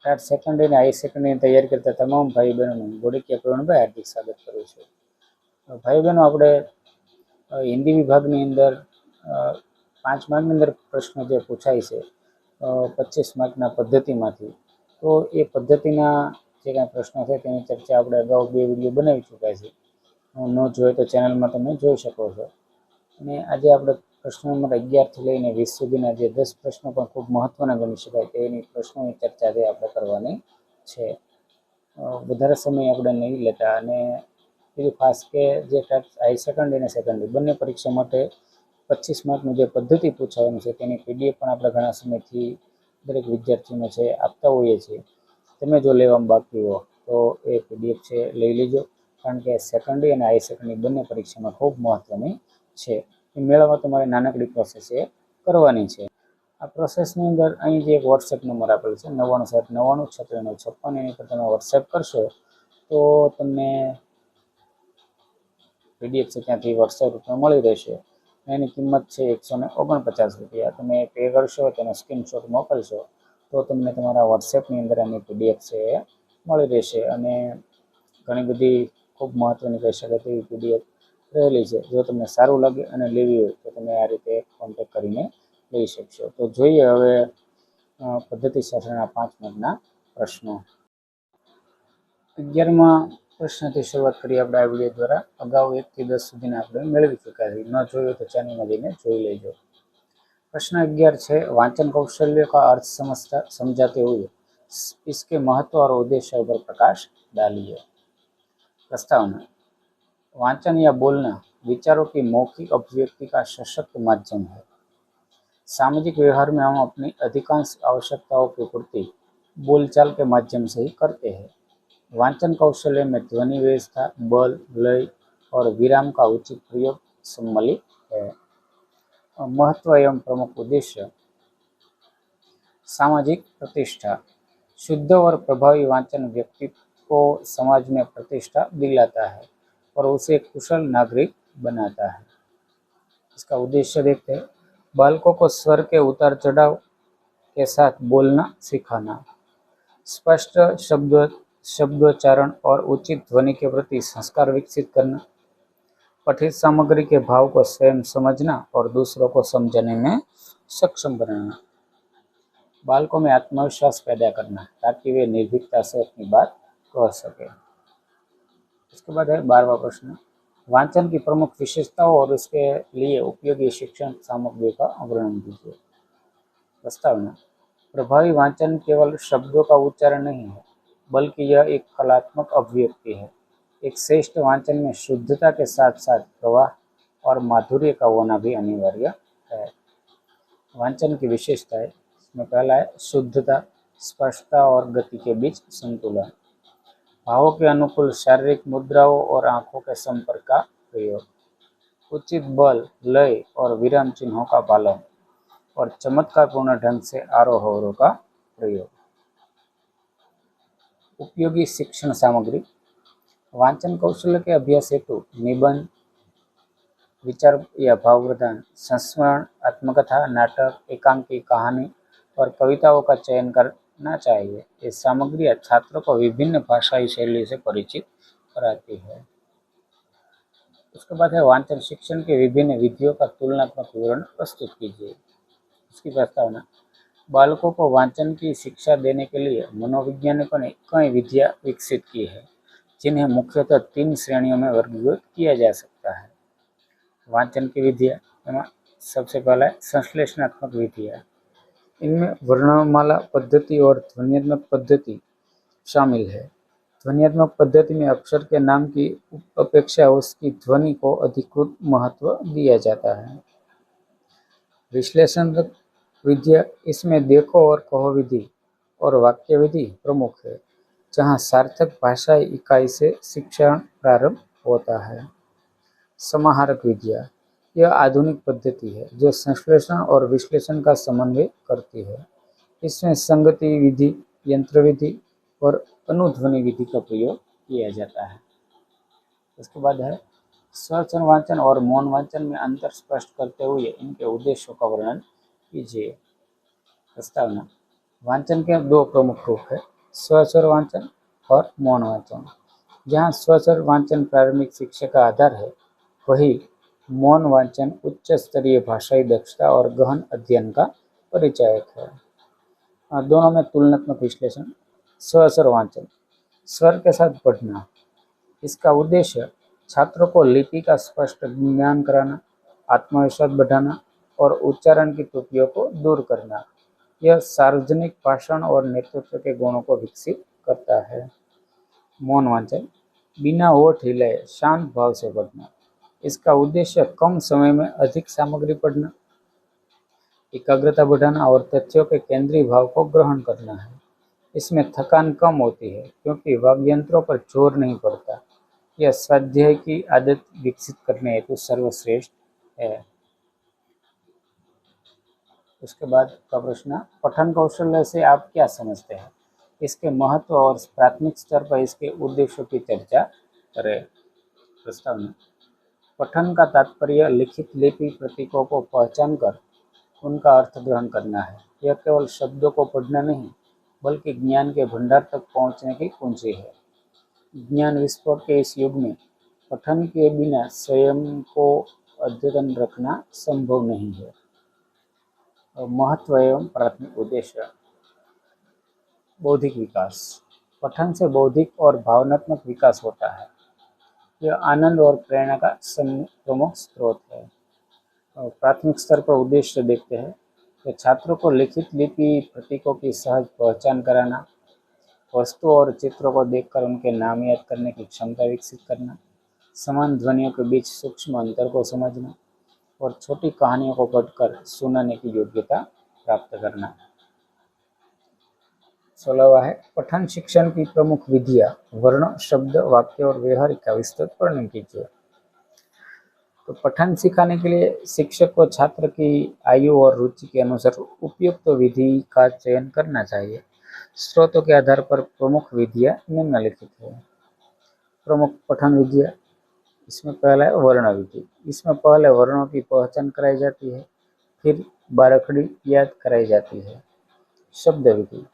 टाट सेकंडरी ने high secondary की तैयारी करता तमाम भाई बहनों गोड़किया प्रवीणभाई हार्दिक स्वागत करूँ छूं। भाई बहनों આપણે हिंदी विभागनी अंदर 5 मार्कनी अंदर प्रश्न जो पूछाय छे 25 मार्कना पद्धतिमांथी, तो ये पद्धतिना जे कांई प्रश्नो छे तेनी चर्चा આપણે अगाऊ 2 विडियो बनावी चूक्या छे। न जोयो तो चेनलमां તમે જોઈ શકો છો। અને આજે આપણે प्रश्न नंबर 11 થી લઈને 20 સુધીના જે 10 પ્રશ્નો પણ ખૂબ મહત્વના ગણી શકાય તેની પ્રશ્નોની ચર્ચા જે આપણે કરવાની છે। વધારે સમય આપણે નહીં લેતા અને બીજું ખાસ કે જે હાઈ સેકન્ડરી અને સેકન્ડરી બંને પરીક્ષા માટે 25 માર્કનું જે પદ્ધતિ પૂછાવાનું છે તેની પીડીએફ પણ આપણે ઘણા સમયથી દરેક વિદ્યાર્થીઓને છે આપતા હોઈએ છીએ। તમે જો લેવામાં બાકી હો તો એ પીડીએફ છે લઈ લેજો, કારણ કે સેકન્ડરી અને હાઈ સેકન્ડરી બંને પરીક્ષામાં ખૂબ મહત્વની છે। એ મેળવવા તમારે નાનકડી પ્રોસેસ એ કરવાની છે। આ પ્રોસેસની અંદર અહીં જે એક વોટ્સએપ નંબર આપેલો છે 9979963956, એની પર તમે વોટ્સએપ કરશો તો તમને પીડીએફ છે ત્યાંથી વોટ્સએપ રૂપમાં મળી રહેશે। એની કિંમત છે 149 રૂપિયા। તમે પે કરશો, તેનો સ્ક્રીનશોટ મોકલશો તો તમને તમારા વોટ્સએપની અંદર આની પીડીએફ છે મળી રહેશે। અને ઘણી બધી ખૂબ મહત્વની કહી શકાય તેવી પીડીએફ રહેલી છે। જો તમને સારું લાગે અને લેવી હોય તો તમે આ રીતે કોન્ટેક્ટ કરીને લઈ શકશો। તો જોઈએ હવે પદ્ધતિશાસ્ત્રના 5 માર્કના પ્રશ્નો। 11મા પ્રશ્નથી શરૂઆત કરીએ આપણે આ વિડીયો દ્વારા। અગાઉ 1 થી 10 સુધીના આપણે મેળવી ચૂક્યા છીએ। ન જોયો તો ચેનલમાં જઈને જોઈ લેજો। प्रश्न 11 છે वाचन कौशल्य का अर्थ समझाते हुए इसके महत्व और उद्देश्य पर प्रकाश डालिए। प्रस्तावना। वाचन या बोलना विचारों की मौखिक अभिव्यक्ति का सशक्त माध्यम है। सामाजिक व्यवहार में हम अपनी अधिकांश आवश्यकताओं की पूर्ति बोलचाल के माध्यम से ही करते हैं। वाचन कौशल्य में ध्वनि व्यवस्था, बल, लय और विराम का उचित प्रयोग सम्मिलित है। महत्व एवं प्रमुख उद्देश्य। सामाजिक प्रतिष्ठा। शुद्ध और प्रभावी वाचन व्यक्ति को समाज में प्रतिष्ठा दिलाता है और उसे कुशल नागरिक बनाता है। इसका उद्देश्य देखते हैं। बालकों को स्वर के उतार चढ़ाव के साथ बोलना सिखाना, स्पष्ट शब्दोच्चारण और उचित ध्वनि के प्रति संस्कार विकसित करना, पठित सामग्री के भाव को स्वयं समझना और दूसरों को समझने में सक्षम बनाना, बालकों में आत्मविश्वास पैदा करना ताकि वे निर्भीकता से अपनी बात कह सके। इसके बाद है 12वां प्रश्न। वाचन की प्रमुख विशेषताओं और उसके लिए उपयोगी शिक्षण सामग्री का वर्णन कीजिए। प्रस्तावना। प्रभावी वाचन केवल शब्दों का उच्चारण नहीं है, बल्कि यह एक कलात्मक अभिव्यक्ति है। एक श्रेष्ठ वाचन में शुद्धता के साथ साथ प्रवाह और माधुर्य का होना भी अनिवार्य है। वाचन की विशेषता है, इसमें पहला है शुद्धता, स्पष्टता और गति के बीच संतुलन, भावों के अनुकूल शारीरिक मुद्राओं और आंखों के संपर्क का प्रयोग, उचित बल, लय और विराम चिन्हों का पालन और चमत्कारपूर्ण ढंग से आरोह अवरोह का प्रयोग। उपयोगी शिक्षण सामग्री। वाचन कौशल्य के अभ्यास हेतु निबंध, विचार या भावप्रधान, संस्मरण, आत्मकथा, नाटक, एकांकी, कहानी और कविताओं का चयन करना चाहिए। ये सामग्री छात्रों को विभिन्न भाषाई शैली से परिचित कराती है। उसके बाद है वाचन शिक्षण के विभिन्न विधियों का तुलनात्मक विवरण प्रस्तुत कीजिए। इसकी प्रस्तावना। बालकों को वाचन की शिक्षा देने के लिए मनोवैज्ञानिकों ने कई विधियां विकसित की है, जिन्हें मुख्यतः 3 श्रेणियों में वर्गीकृत किया जा सकता है। वाचन की विधियाँ, सबसे पहला है संश्लेषणात्मक विधियाँ। इनमें वर्णमाला पद्धति और ध्वन्यात्मक पद्धति शामिल है। ध्वन्यात्मक पद्धति में अक्षर के नाम की अपेक्षा उसकी ध्वनि को अधिकृत महत्व दिया जाता है। विश्लेषणात्मक विधियाँ, इसमें देखो और कहो विधि और वाक्य विधि प्रमुख है, जहाँ सार्थक भाषाई इकाई से शिक्षण प्रारंभ होता है। समाहारक विधियाँ, यह आधुनिक पद्धति है जो संश्लेषण और विश्लेषण का समन्वय करती है। इसमें संगति विधि, यंत्र विधि और अनुध्वनि विधि का प्रयोग किया जाता है। उसके बाद है स्वचन वाचन और मौन वाचन में अंतर स्पष्ट करते हुए इनके उद्देश्यों का वर्णन कीजिए। प्रस्तावना। वांचन के दो प्रमुख रूप है, स्वस्वर वांचन और मौन वांचन। जहाँ स्वस्वर वांचन प्रारंभिक शिक्षा का आधार है, वही मौन वांचन उच्च स्तरीय भाषाई दक्षता और गहन अध्ययन का परिचायक है। दोनों में तुलनात्मक विश्लेषण। स्वस्वर वांचन, स्वर के साथ पढ़ना। इसका उद्देश्य छात्रों को लिपि का स्पष्ट ज्ञान कराना, आत्मविश्वास बढ़ाना और उच्चारण की त्रुटियों को दूर करना। यह सार्वजनिक भाषण और नेतृत्व के गुणों को विकसित करता है। मौन वांचन, बिना होठ हिलाए शांत भाव से पढ़ना। इसका उद्देश्य कम समय में अधिक सामग्री पढ़ना, एकाग्रता बढ़ाना और तथ्यों के केंद्रीय भाव को ग्रहण करना है। इसमें थकान कम होती है क्योंकि वाग्यंत्रों पर जोर नहीं पड़ता। यह स्वाध्याय की आदत विकसित करने हेतु सर्वश्रेष्ठ है। उसके बाद का प्रश्न, पठन कौशल्य से आप क्या समझते हैं? इसके महत्व और प्राथमिक स्तर पर इसके उद्देश्यों की चर्चा करें। प्रस्तावना, पठन का तात्पर्य लिखित लिपि प्रतीकों को पहचान कर उनका अर्थ ग्रहण करना है। यह केवल शब्दों को पढ़ना नहीं, बल्कि ज्ञान के भंडार तक पहुंचने की कुंजी है। ज्ञान विस्फोट के इस युग में पठन के बिना स्वयं को अद्यतन रखना संभव नहीं है। महत्व एवं प्राथमिक उद्देश्य। बौद्धिक विकास, पठन से बौद्धिक और भावनात्मक विकास होता है। यह आनंद और प्रेरणा का प्रमुख स्रोत है। प्राथमिक स्तर पर उद्देश्य देखते हैं तो छात्रों को लिखित लिपि प्रतीकों की सहज पहचान कराना, वस्तुओं और चित्रों को देखकर उनके नाम याद करने की क्षमता विकसित करना, समान ध्वनियों के बीच सूक्ष्म अंतर को समझना और छोटी कहानियों को पढ़कर सुनाने की योग्यता प्राप्त करना। 16वां है, पठन शिक्षण की प्रमुख विधियां, वर्ण, शब्द, वाक्य और व्यवहारिक का विस्तृत वर्णन कीजिए। तो पठन सिखाने के लिए शिक्षक को छात्र की आयु और रुचि के अनुसार उपयुक्त विधि का चयन करना चाहिए। स्रोतों के आधार पर प्रमुख विधियां निम्नलिखित है। प्रमुख पठन विधियां, इसमें पहला है वर्ण विधि। इसमें पहले वर्णों की पहचान कराई जाती है, फिर बारखड़ी याद कराई जाती है। शब्द विधि,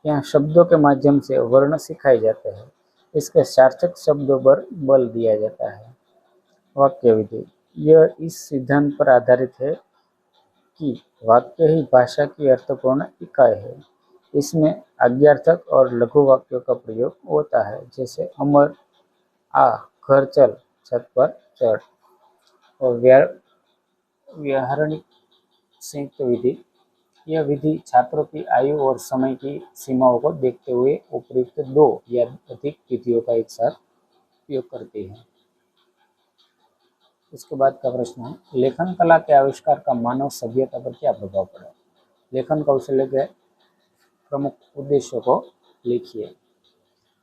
यहाँ शब्दों के माध्यम से वर्ण सिखाए जाते हैं। इसके सार्थक शब्दों पर बल दिया जाता है। वाक्य विधि, यह इस सिद्धांत पर आधारित है कि वाक्य ही भाषा की अर्थपूर्ण इकाई है। इसमें आज्ञार्थक और लघु वाक्यों का प्रयोग होता है, जैसे अमर, आ, घर चल, छत पर चढ़। और व्यावहारिक संयुक्त विधि, यह विधि छात्रों की आयु और समय की सीमाओं को देखते हुए उपयुक्त दो या अधिक विधियों का एक साथ उपयोग करती है। उसके बाद का प्रश्न है, लेखन कला के आविष्कार का मानव सभ्यता पर क्या प्रभाव पड़ा? लेखन कौशल्य के प्रमुख उद्देश्यों को लिखिए।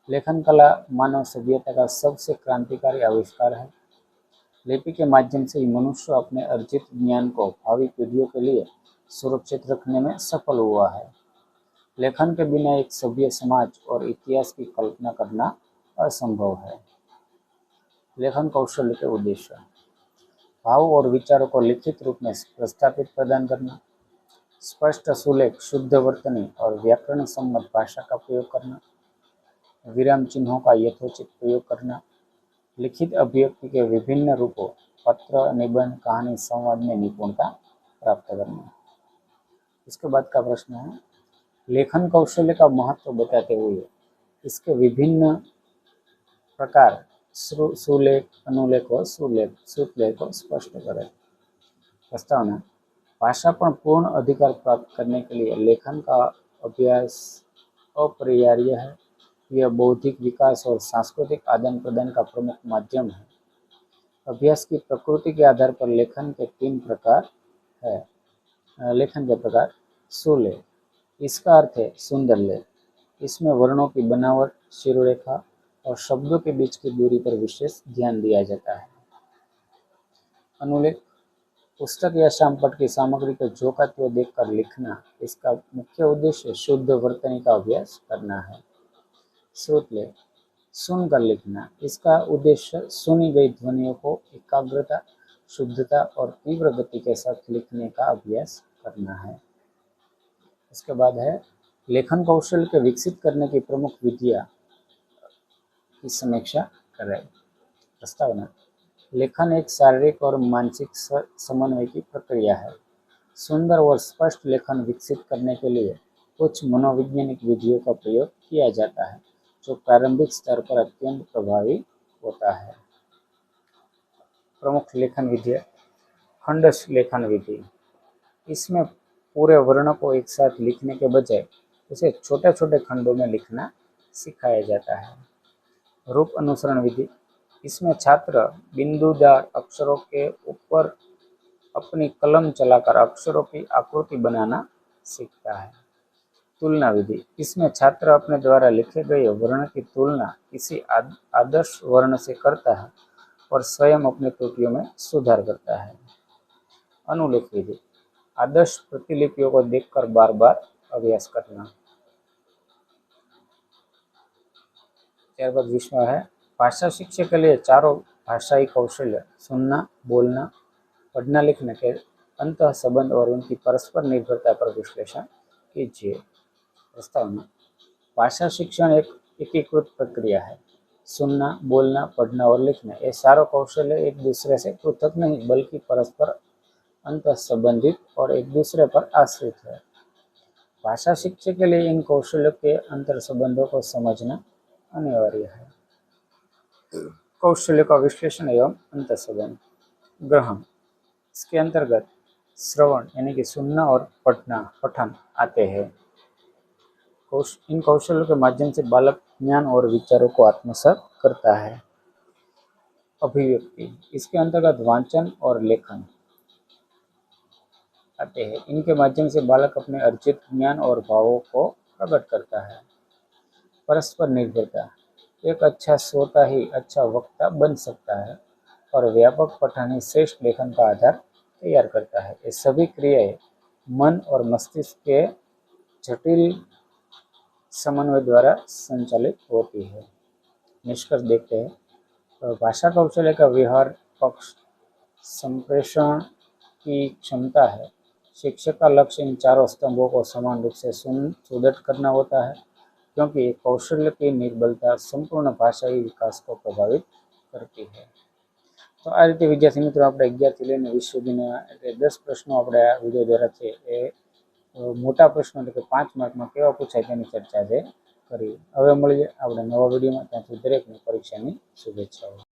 लेखन कला मानव सभ्यता का सबसे क्रांतिकारी आविष्कार है। लिपि के माध्यम से ही मनुष्य अपने अर्जित ज्ञान को भावी पीढ़ियों के लिए सुरक्षित रखने में सफल हुआ है। लेखन के बिना एक सभ्य समाज और इतिहास की कल्पना करना असंभव है। लेखन कौशल्य के उद्देश्य, भाव और विचारों को लिखित रूप में प्रस्थापित प्रदान करना, स्पष्ट सुलेख, शुद्ध वर्तनी और व्याकरण सम्मत भाषा का प्रयोग करना, विराम चिन्हों का यथोचित प्रयोग करना, लिखित अभिव्यक्ति के विभिन्न रूपों, पत्र, निबंध, कहानी, संवाद में निपुणता प्राप्त करना। इसके बाद का प्रश्न है, लेखन कौशल्य का महत्व बताते हुए इसके विभिन्न प्रकार सुलेख, अनुलेख व श्रुतलेख को स्पष्ट करें। प्रस्तावना, भाषा पर पूर्ण अधिकार प्राप्त करने के लिए लेखन का अभ्यास अपरिहार्य है। यह बौद्धिक विकास और सांस्कृतिक आदान प्रदान का प्रमुख माध्यम है। अभ्यास की प्रकृति के आधार पर लेखन के 3 प्रकार है। लेखन के प्रकार, सुलेख, इसका अर्थ है सुंदर लेख। इसमें वर्णों की बनावट, शिरोरेखा और शब्दों के बीच की दूरी पर विशेष ध्यान दिया जाता है। अनुलेख, पुस्तक या शामपट की सामग्री को झोंकाते हुए देखकर लिखना। इसका मुख्य उद्देश्य शुद्ध वर्तनी का अभ्यास करना है। श्रुतलेख, सुनकर लिखना। इसका उद्देश्य सुनी गई ध्वनियों को एकाग्रता, शुद्धता और तीव्र गति के साथ लिखने का अभ्यास करना है। इसके बाद है लेखन कौशल के विकसित करने की प्रमुख विधियां की समीक्षा करें। प्रस्तावना। लेखन एक शारीरिक और मानसिक समन्वय की प्रक्रिया है। सुंदर और स्पष्ट लेखन विकसित करने के लिए कुछ मनोवैज्ञानिक विधियों का प्रयोग किया जाता है, जो प्रारंभिक स्तर पर अत्यंत प्रभावी होता है। प्रमुख लेखन विधियाँ। खंडश लेखन विधि। इसमें पूरे वर्ण को एक साथ लिखने के बजाय उसे छोटे छोटे खंडों में लिखना सिखाया जाता है। रूप अनुसरण विधि। इसमें छात्र बिंदुदार अक्षरों के ऊपर अपनी कलम चलाकर अक्षरों की आकृति बनाना सीखता है। तुलना विधि। इसमें छात्र अपने द्वारा लिखे गए वर्ण की तुलना किसी आदर्श वर्ण से करता है और स्वयं अपनी त्रुटियों में सुधार करता है। अनुलेख विधि। आदर्श प्रतिलिपियों को देखकर बार बार अभ्यास करना। त्यारबाद 20वां है भाषा शिक्षा के लिए चारों भाषाई कौशल्य सुनना, बोलना, पढ़ना लिखने के अंतः संबंध और उनकी परस्पर निर्भरता पर विश्लेषण कीजिए। प्रस्तावना। भाषा शिक्षण एक एकीकृत प्रक्रिया है। सुनना, बोलना, पढ़ना और लिखना ये सारे कौशल्य एक दूसरे से पृथक नहीं बल्कि परस्पर अंतः संबंधित और एक दूसरे पर आश्रित है। भाषा शिक्षा के लिए इन कौशल्यों के अंतर संबंधों को समझना अनिवार्य है। कौशल्य का विश्लेषण एवं अंतर संबंध। ग्रहण। इसके अंतर्गत श्रवण यानी कि सुनना और पठन आते हैं। इन कौशलों के माध्यम से बालक ज्ञान और विचारों को आत्मसात करता है। अभिव्यक्ति। इसके अंतर्गत वाचन और लेखन आते हैं। इनके माध्यम से बालक अपने अर्जित ज्ञान और भावों को प्रकट करता है। परस्पर निर्भरता। एक अच्छा श्रोता ही अच्छा वक्ता बन सकता है और व्यापक पठन ही श्रेष्ठ लेखन का आधार तैयार करता है। ये सभी क्रियाएं मन और मस्तिष्क के जटिल समन्वय द्वारा संचालित होती है। निष्कर्ष देखते हैं। तो भाषा कौशल्य का व्यवहार पक्ष संप्रेषण की क्षमता है। शिक्षक का लक्ष्य इन चारों स्तंभों को समान रूप से सुदृढ़ करना होता है, क्योंकि कौशल्य की निर्बलता संपूर्ण भाषाई विकास को प्रभावित करती है। तो आ रीते विद्यार्थी मित्रों આપણે 11 થી લઈને 20 સુધીના એટલે 10 પ્રશ્નો આપણે આ વિડીયો દ્વારા છે એ મોટા પ્રશ્નો એટલે કે 5 માર્કમાં કેવા પૂછાય તેની ચર્ચા જે કરી। હવે મળીએ આપણે નવા વિડીયોમાં, ત્યાંથી દરેકને પરીક્ષાની શુભેચ્છાઓ।